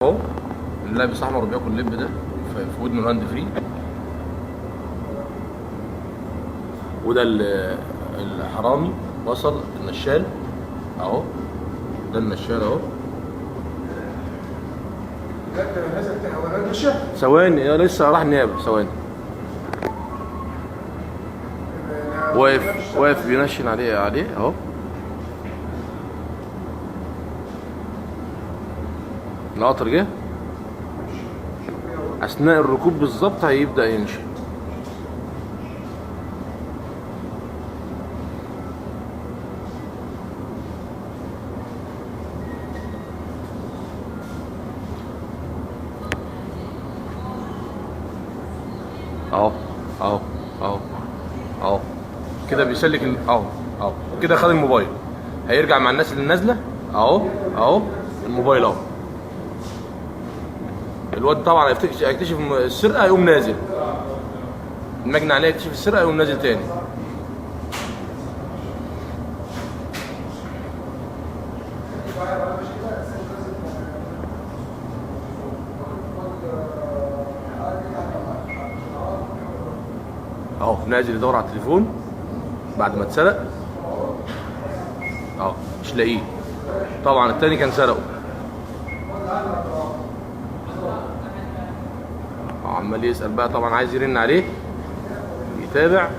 اهو لابس احمر وبياكل لب ده في ودنه الهاند فري. وده الحرامي وصل النشال اهو. ده النشال اهو. ثواني لسه راح النيابه ثواني. واقف بينشن عليه اهو. القطر جه اثناء الركوب بالظبط هيبدا يمشي. اهو اهو اهو اهو كده بيسلك اهو كده خد الموبايل. هيرجع مع الناس اللي نازله اهو الموبايل اهو. الواد طبعا هيكتشف السرقه يقوم نازل. المجني عليه يكتشف السرقه يقوم نازل تاني. اهو نازل يدور على التليفون بعد ما اتسرق اهو مش لاقيه. طبعا التاني كان سرقه. عمال يسأل بقى طبعا عايز يرن عليه يتابع.